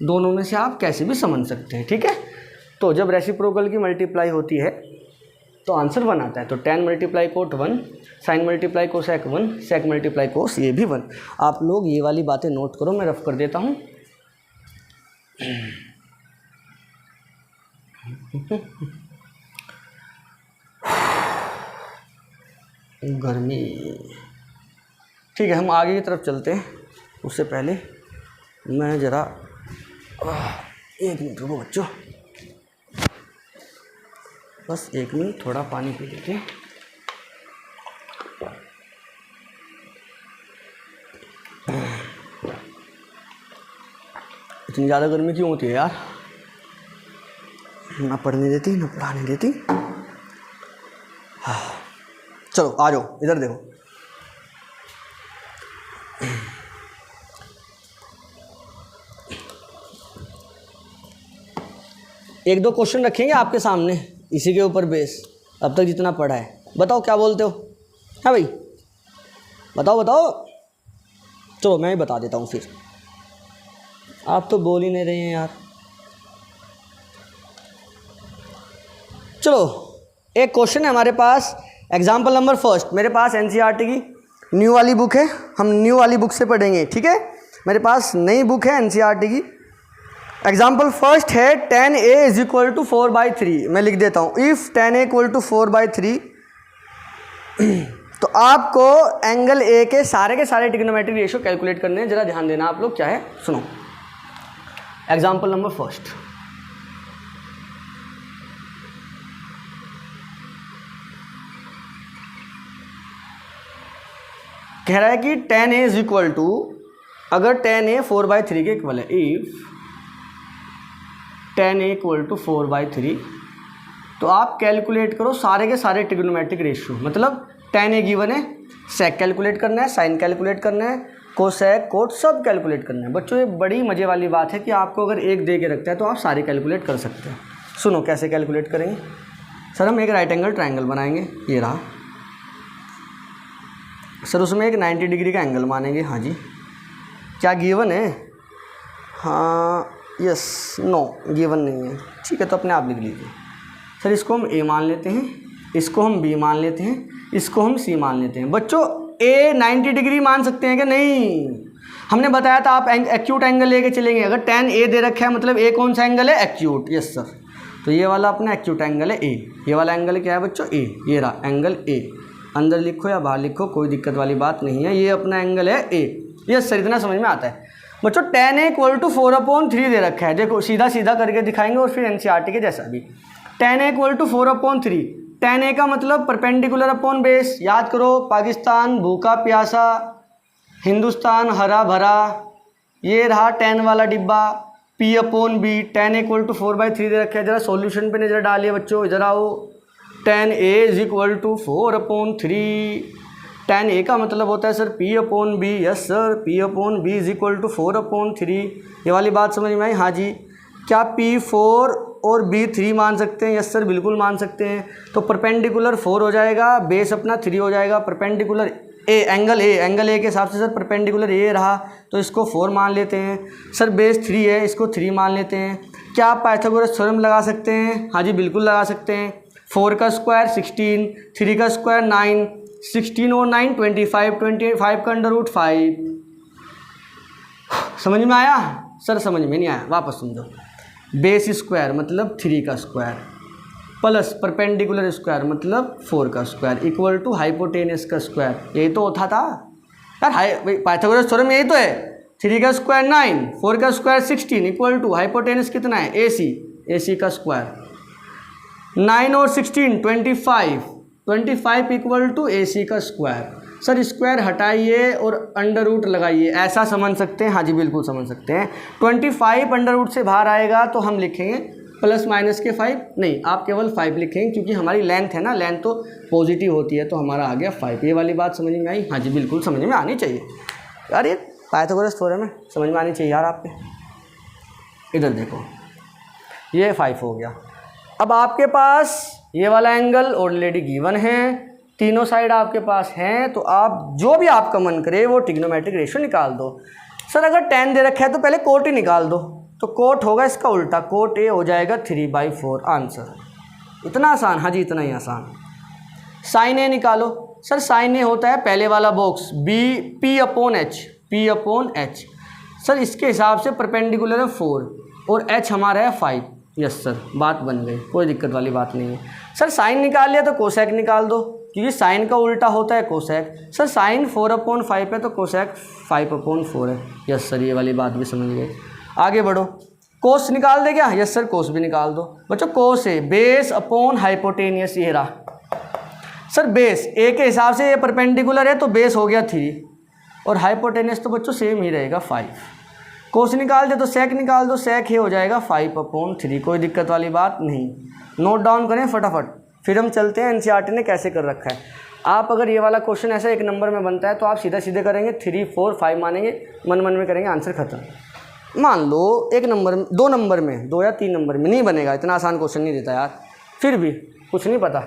दोनों में से आप कैसे भी समझ सकते हैं, ठीक है। तो जब रेसिप्रोकल की मल्टीप्लाई होती है तो आंसर 1 आता है। तो tan multiply cot 1, sine multiply cosec 1, sec multiply cos ये भी 1। आप लोग ये वाली बातें नोट करो, मैं रफ कर देता हूँ। गर्मी, ठीक है, हम आगे की तरफ चलते हैं। उससे पहले मैं ज़रा 1 मिनट रुको बच्चों, बस 1 मिनट, थोड़ा पानी पी लेते हैं। इतनी ज़्यादा गर्मी क्यों होती है यार? ना पढ़ने देती ना पढ़ाने देती। हाँ चलो आ जाओ, इधर देखो। एक दो क्वेश्चन रखेंगे आपके सामने इसी के ऊपर बेस, अब तक जितना पढ़ा है। बताओ क्या बोलते हो? हाँ भाई बताओ बताओ। चलो मैं ही बता देता हूँ फिर, आप तो बोल ही नहीं रहे हैं यार। चलो एक क्वेश्चन है हमारे पास, एग्जाम्पल नंबर फर्स्ट। मेरे पास एनसीईआरटी की न्यू वाली बुक है, हम न्यू वाली बुक से पढ़ेंगे, ठीक है। मेरे पास नई बुक है एनसीईआरटी की। एग्जाम्पल फर्स्ट है tan a is equal to 4/3। मैं लिख देता हूँ, if tan a equal to 4/3 तो आपको एंगल ए के सारे ट्रिग्नोमेट्रिक रेशियो कैलकुलेट करने हैं। जरा ध्यान देना आप लोग, क्या है सुनो। एग्जाम्पल नंबर फर्स्ट, कह रहा है कि tan a is equal to, अगर tan a 4/3 के इक्वल है, if tan a equal to 4/3 तो आप कैलकुलेट करो सारे के सारे ट्रिग्नोमेट्रिक रेशियो। मतलब tan a गिवन है, सेक कैलकुलेट करना है, साइन कैलकुलेट करना है, कोसेक कोट सब कैलकुलेट करना है। बच्चों ये बड़ी मज़े वाली बात है कि आपको अगर एक दे के रखता है तो आप सारे कैलकुलेट कर सकते हैं। सुनो कैसे कैलकुलेट करेंगे। सर हम एक राइट एंगल ट्राइंगल बनाएंगे, ये रहा सर, उसमें एक 90 डिग्री का एंगल मानेंगे। हाँ जी, क्या गिवन है? हाँ यस, नो गिवन नहीं है, ठीक है, तो अपने आप लिख लीजिए। सर इसको हम ए मान लेते हैं, इसको हम बी मान लेते हैं, इसको हम सी मान लेते हैं। बच्चों ए 90 डिग्री मान सकते हैं क्या? नहीं, हमने बताया था आप एक्यूट एंगल लेके चलेंगे। अगर tan ए दे रखा है मतलब ए कौन सा एंगल है? एक्यूट। यस सर, तो ये वाला अपना एक्यूट एंगल है ए। ये वाला एंगल क्या है बच्चों? ए। ये रहा एंगल ए, अंदर लिखो या बाहर लिखो कोई दिक्कत वाली बात नहीं है, ये अपना एंगल है ए। यस सर, इतना समझ में आता है। बच्चों tan a इक्वल टू 4/3 दे रखा है, देखो सीधा सीधा करके दिखाएंगे और फिर एनसीईआरटी के जैसा भी। tan a equal to 4/3, tan a का मतलब परपेंडिकुलर अपॉन बेस। याद करो, पाकिस्तान भूखा प्यासा, हिंदुस्तान हरा भरा, ये रहा tan वाला डिब्बा, P upon B, tan a equal to 4/3 दे रखा है। ज़रा सॉल्यूशन पे नज़र डालिए बच्चों, इधर आओ। tan a is equal to 4/3। tan a का मतलब होता है sir P upon B. Yes sir, P upon B is equal to 4/3। ये वाली बात समझ में आई? हाँ जी। क्या P 4 और B 3 मान सकते हैं? यस सर, बिल्कुल मान सकते हैं। तो परपेंडिकुलर 4 हो जाएगा, बेस अपना 3 हो जाएगा। परपेंडिकुलर एंगल ए के हिसाब से सर परपेंडिकुलर ए रहा तो इसको 4 मान लेते हैं। सर बेस 3 है, इसको 3 मान लेते हैं। क्या आप पाइथागोरस थ्योरम लगा सकते हैं? हाँ जी, बिल्कुल लगा सकते हैं। 4 का स्क्वायर 16, 3 का स्क्वायर 9, 16 और 9 25, 25 का अंडर रूट 5। समझ में आया? सर समझ में नहीं आया, वापस समझो। बेस स्क्वायर मतलब 3 का स्क्वायर प्लस परपेंडिकुलर स्क्वायर मतलब 4 का स्क्वायर इक्वल टू हाइपोटेनस का स्क्वायर। यही तो होता था यार, पाइथागोरस थ्योरम यही तो है। 3 का स्क्वायर 9, 4 का स्क्वायर 16 इक्वल टू हाइपोटेनस कितना है? AC का स्क्वायर। 9 और 16 25 इक्वल टू AC का स्क्वायर। सर स्क्वायर हटाइए और अंडर रूट लगाइए, ऐसा समझ सकते हैं? हाँ जी, बिल्कुल समझ सकते हैं। 25 अंडर रूट से बाहर आएगा तो हम लिखेंगे प्लस माइनस के 5, नहीं आप केवल 5 लिखेंगे क्योंकि हमारी लेंथ है ना, लेंथ तो पॉजिटिव होती है, तो हमारा आ गया 5। ये वाली बात समझ में आई? हाँ जी, बिल्कुल समझ में आनी चाहिए यार, ये पाइथागोरस थ्योरम है, समझ में आनी चाहिए यार आपके। इधर देखो, ये 5 हो गया। अब आपके पास ये वाला एंगल ऑलरेडी गिवन है, तीनों साइड आपके पास हैं, तो आप जो भी आपका मन करे वो ट्रिग्नोमेट्रिक रेशियो निकाल दो। सर अगर tan दे रखा है तो पहले कोट ही निकाल दो, तो कोट होगा इसका उल्टा, कोट A हो जाएगा 3/4 आंसर। इतना आसान? हाँ जी, इतना ही आसान। साइन A निकालो। सर साइन A होता है पहले वाला box P upon H। Sir इसके हिसाब से परपेंडिकुलर है 4 और H हमारा है 5। यस सर, बात बन गई, कोई दिक्कत वाली बात नहीं है। सर साइन निकाल लिया तो कोसेक निकाल दो, क्योंकि साइन का उल्टा होता है कोसेक। सर साइन 4/5 है तो कोसेक 5/4 है। यस सर, ये वाली बात भी समझ गए। आगे बढ़ो, कोस निकाल दे क्या? यस सर, कोस भी निकाल दो। बच्चों कोस है बेस अपॉन हाइपोटेनियस, ये रहा। सर बेस ए के हिसाब से ये परपेंडिकुलर है तो बेस हो गया 3 और हाइपोटेनियस तो बच्चों सेम ही रहेगा 5। कोस निकाल दे तो सेक निकाल दो, सेक ये हो जाएगा 5/3। कोई दिक्कत वाली बात नहीं, नोट डाउन करें फटाफट, फिर हम चलते हैं एनसीईआरटी ने कैसे कर रखा है। आप अगर ये वाला क्वेश्चन ऐसा 1 नंबर में बनता है तो आप सीधे करेंगे, 3 4 5 मानेंगे, मन में करेंगे, आंसर खत्म। मान लो 1 नंबर में, 2 नंबर में, 2 या 3 नंबर में नहीं बनेगा, इतना आसान क्वेश्चन नहीं देता यार। फिर भी कुछ नहीं पता,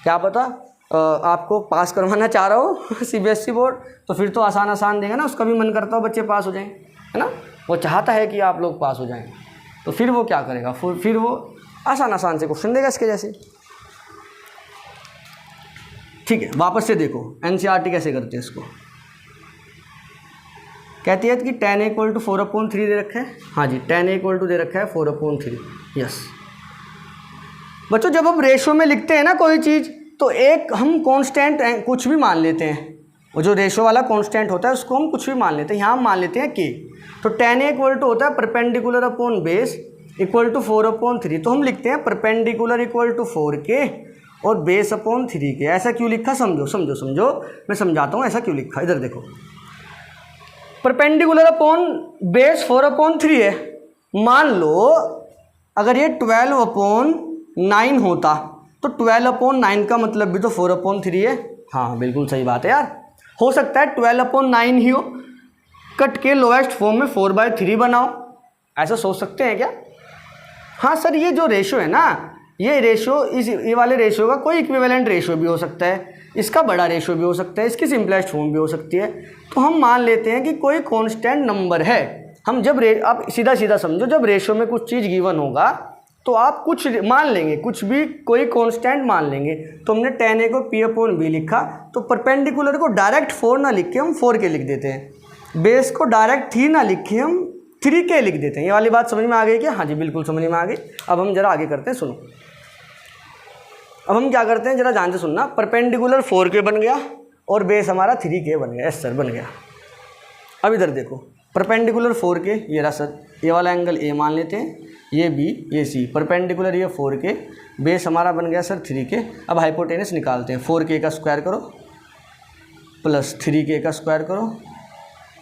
क्या पता आपको पास करवाना चाह रहा हो सीबीएसई बोर्ड, तो फिर तो आसान देगा ना, उसका भी मन करता हो बच्चे पास हो जाएं, है ना, वो चाहता है कि आप लोग पास हो जाएं, तो फिर वो क्या करेगा, फिर वो आसान से क्वेश्चन देगा इसके जैसे। ठीक है, वापस से देखो एनसीईआरटी कैसे करते हैं इसको। कहती है कि tan इक्वल टू 4/3 दे रखा है। हाँ जी, tan इक्वल टू दे रखा है 4/3। यस बच्चों, जब हम रेशो में लिखते हैं ना कोई चीज़, तो एक हम कांस्टेंट कुछ भी मान लेते हैं, वो जो रेशो वाला कांस्टेंट होता है उसको हम कुछ भी मान लेते हैं। यहाँ हम मान लेते हैं k, तो tan इक्वल टू होता है perpendicular upon base equal to 4/3, तो हम लिखते हैं परपेंडिकुलर इक्वल टू 4k और बेस अपॉन 3k। ऐसा क्यों लिखा, समझो, मैं समझाता हूँ ऐसा क्यों लिखा। इधर देखो, परपेंडिकुलर अपॉन बेस 4/3 है। मान लो अगर ये 12/9 होता तो 12/9 का मतलब भी तो 4/3 है। हाँ बिल्कुल सही बात है यार, हो सकता है 12/9 ही हो, कट के लोएस्ट फॉर्म में 4/3 बनाओ, ऐसा सोच सकते हैं क्या? हाँ सर, ये जो रेशो है ना, ये रेशो ये वाले रेशो का कोई इक्विवेलेंट रेशो भी हो सकता है, इसका बड़ा रेशो भी हो सकता है, इसकी सिंपलेस्ट फॉर्म भी हो सकती है। तो हम मान लेते हैं कि कोई कांस्टेंट नंबर है। हम जब आप सीधा समझो, जब रेशो में कुछ चीज़ गिवन होगा तो आप कुछ मान लेंगे, कुछ भी कोई कांस्टेंट मान लेंगे। तो हमने tan a को P/B लिखा, तो परपेंडिकुलर को डायरेक्ट 4 ना लिख के हम 4k लिख देते हैं, बेस को डायरेक्ट 3 ना लिख के हम 3k लिख देते हैं। ये वाली बात समझ में आ गई क्या? हाँ जी बिल्कुल समझ में आ गई। अब हम जरा आगे करते हैं, सुनो। अब हम क्या करते हैं, जरा ध्यान से सुनना। परपेंडिकुलर 4k बन गया और बेस हमारा 3k बन गया। यस सर, बन गया। अब इधर देखो, परपेंडिकुलर 4k, ये रहा सर, ये वाला एंगल A मान लेते हैं, ये B, ये C, परपेंडिकुलर ये 4k, बेस हमारा बन गया सर 3k। अब हाइपोटेनस निकालते हैं, 4k का स्क्वायर करो प्लस 3k का स्क्वायर करो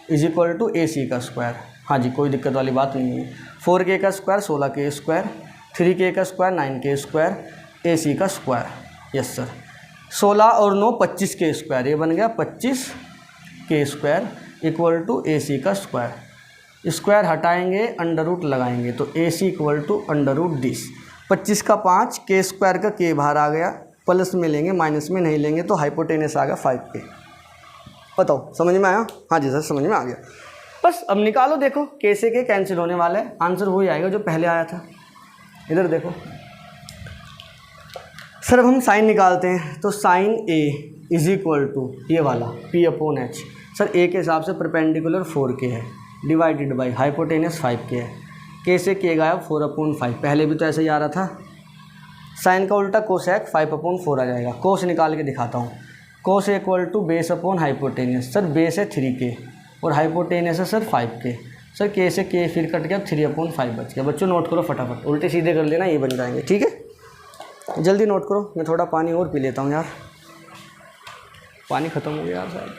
इज इक्वल टू AC का स्क्वायर। हाँ जी, कोई दिक्कत वाली बात नहीं है। 4k का स्क्वायर 16k स्क्वायर, 3k का स्क्वायर 9k स्क्वायर, AC का स्क्वायर। Yes sir. 16 और 9 25k स्क्वायर, ये बन गया 25k square equal to AC का स्क्वायर। स्क्वायर हटाएंगे, अंडर रूट लगाएंगे, तो AC equal to under root 10। 25 का 5, k स्क्वायर का k बाहर आ गया, प्लस में लेंगे माइनस में नहीं लेंगे, तो हाइपोटेनस आ गया 5k। बताओ समझ में आया? हाँ जी सर समझ में आ गया। बस अब निकालो, देखो k से k कैंसिल होने वाला है, आंसर वही आएगा जो पहले आया था। इधर देखो सर, अब हम साइन निकालते हैं, तो sine A is equal to ये वाला P/H। सर A के हिसाब से परपेंडिकुलर 4k है, डिवाइडेड बाई हाइपोटेनस 5k है। k से k गायब 4/5, पहले भी तो ऐसे ही आ रहा था। साइन का उल्टा कोसेक 5/4 आ जाएगा। कोस निकाल के दिखाता हूँ। Cos equal to base upon hypotenuse. Sir base है 3k और हाइपोटेनस है सर 5k। सर k से k फिर कट गया, 3/5 बच गया। बच्चों नोट करो फटाफट, उल्टे सीधे कर लेना, ये बन जाएंगे। ठीक है, जल्दी नोट करो। मैं थोड़ा पानी और पी लेता हूँ यार, पानी ख़त्म हो गया यार साहब।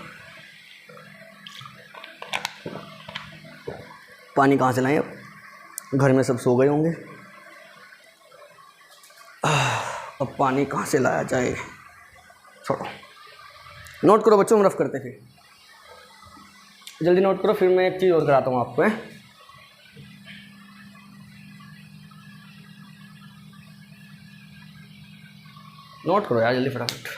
पानी कहाँ से लाएं अब, घर में सब सो गए होंगे। अब पानी कहाँ से लाया जाए, छोड़ो। नोट करो बच्चों, हम रफ करते फिर। जल्दी नोट करो, फिर मैं एक चीज़ और कराता हूँ आपको है। नोट करो यार जल्दी फटाफट।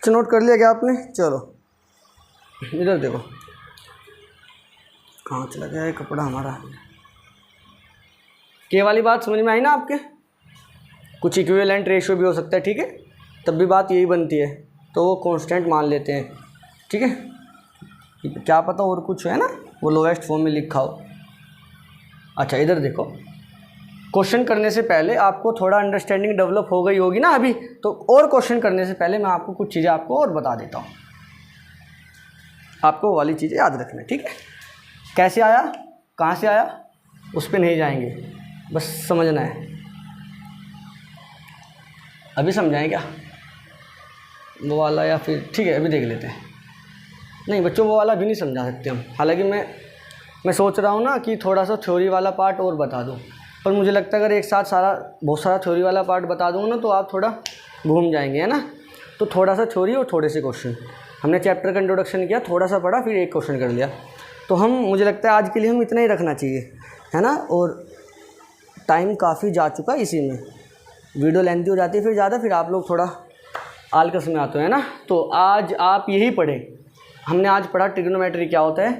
नोट कर लिया क्या आपने? चलो इधर देखो, कहाँ चला गया है कपड़ा हमारा। के वाली बात समझ में आई ना आपके? कुछ इक्विवेलेंट रेशियो भी हो सकता है, ठीक है, तब भी बात यही बनती है, तो वो कांस्टेंट मान लेते हैं। ठीक है, क्या पता और कुछ है ना, वो लोएस्ट फॉर्म में लिखा हो। अच्छा इधर देखो, क्वेश्चन करने से पहले आपको थोड़ा अंडरस्टैंडिंग डेवलप हो गई होगी ना अभी, तो और क्वेश्चन करने से पहले मैं आपको कुछ चीज़ें आपको और बता देता हूँ। आपको वाली चीज़ें याद रखना, ठीक है। कैसे आया, कहाँ से आया, उस पर नहीं जाएंगे, बस समझना है। अभी समझाएं क्या वो वाला, या फिर ठीक है अभी देख लेते हैं। नहीं बच्चों वो वाला भी नहीं समझा सकते हम, हालांकि मैं सोच रहा हूँ ना कि थोड़ा सा थ्योरी वाला पार्ट और बता दूँ, पर मुझे लगता है अगर एक साथ बहुत सारा थ्योरी वाला पार्ट बता दूँगा ना तो आप थोड़ा घूम जाएंगे, है ना। तो थोड़ा सा थ्योरी और थोड़े से क्वेश्चन। हमने चैप्टर का इंट्रोडक्शन किया, थोड़ा सा पढ़ा, फिर एक क्वेश्चन कर लिया। तो मुझे लगता है आज के लिए हम इतना ही रखना चाहिए, है ना। और टाइम काफ़ी जा चुका इसी में, वीडियो लेंथी हो जाती है फिर ज़्यादा, फिर आप लोग थोड़ा आलकस में आते हैं ना। तो आज आप यही पढ़ें। हमने आज पढ़ा ट्रिग्नोमेट्री क्या होता है।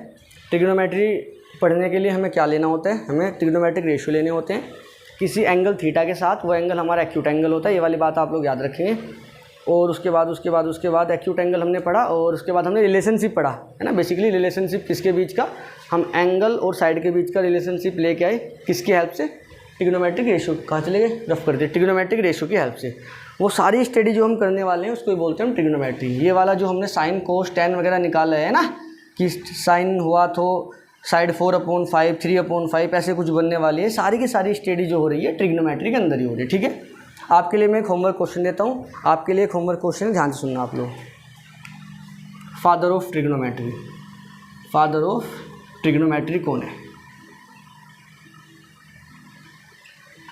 ट्रिग्नोमेट्री पढ़ने के लिए हमें क्या लेना होता है, हमें ट्रिग्नोमेट्रिक रेशियो लेने होते हैं किसी एंगल थीटा के साथ। वो एंगल हमारा एक्यूट एंगल होता है, ये वाली बात आप लोग याद रखेंगे। और उसके बाद एक्यूट एंगल हमने पढ़ा, और उसके बाद हमने रिलेशनशिप पढ़ा, है ना। बेसिकली रिलेशनशिप किसके बीच का, हम एंगल और साइड के बीच का रिलेशनशिप लेके आए, किसकी हेल्प से, ट्रिग्नोमेट्रिक रेशियो। कहाँ चले गए, रफ कर दिए, ट्रिग्नोमेट्रिक रेशियो की हेल्प से। वो सारी स्टडी जो हम करने वाले हैं उसको ही बोलते हैं हम ट्रिग्नोमेट्री। ये वाला जो हमने साइन कोस टेन वगैरह निकाला है ना, कि साइन हुआ तो साइड 4/5 3/5 ऐसे कुछ बनने वाली है, सारी की सारी स्टडी जो हो रही है ट्रिग्नोमेट्री के अंदर ही हो रही है, ठीक है। आपके लिए मैं एक होमवर्क क्वेश्चन देता हूँ, आपके लिए एक होमवर्क क्वेश्चन, ध्यान से सुनना आप लोग। Father of trigonometry, father of trigonometry कौन है,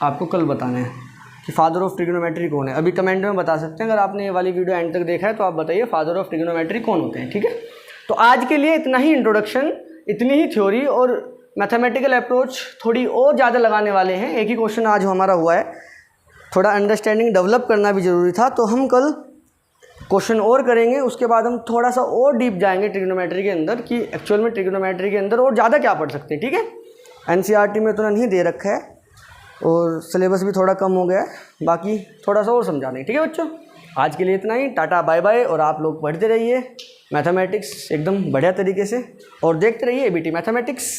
आपको कल बताना है कि फादर ऑफ ट्रिग्नोमेट्री कौन है। अभी कमेंट में बता सकते हैं, अगर आपने ये वाली वीडियो एंड तक देखा है तो आप बताइए फादर ऑफ ट्रिग्नोमेट्री कौन होते हैं, ठीक है। तो आज के लिए इतना ही इंट्रोडक्शन, इतनी ही थ्योरी, और मैथमेटिकल अप्रोच थोड़ी और ज़्यादा लगाने वाले हैं। एक ही क्वेश्चन आज हमारा हुआ है, थोड़ा अंडरस्टैंडिंग डेवलप करना भी ज़रूरी था, तो हम कल क्वेश्चन और करेंगे। उसके बाद हम थोड़ा सा और डीप जाएंगे ट्रिग्नोमेट्री के अंदर, कि एक्चुअल में ट्रिग्नोमेट्री के अंदर और ज़्यादा क्या पढ़ सकते हैं, ठीक है। एनसीईआरटी में तो नहीं दे रखा है, और सिलेबस भी थोड़ा कम हो गया है, बाकी थोड़ा सा और समझा देंगे, ठीक है बच्चों। आज के लिए इतना ही, टाटा बाय बाय। और आप लोग पढ़ते रहिए मैथमेटिक्स एकदम बढ़िया तरीके से, और देखते रहिए एबीटी मैथमेटिक्स।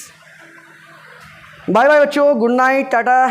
बाय बाय बच्चों, गुड नाइट, टाटा।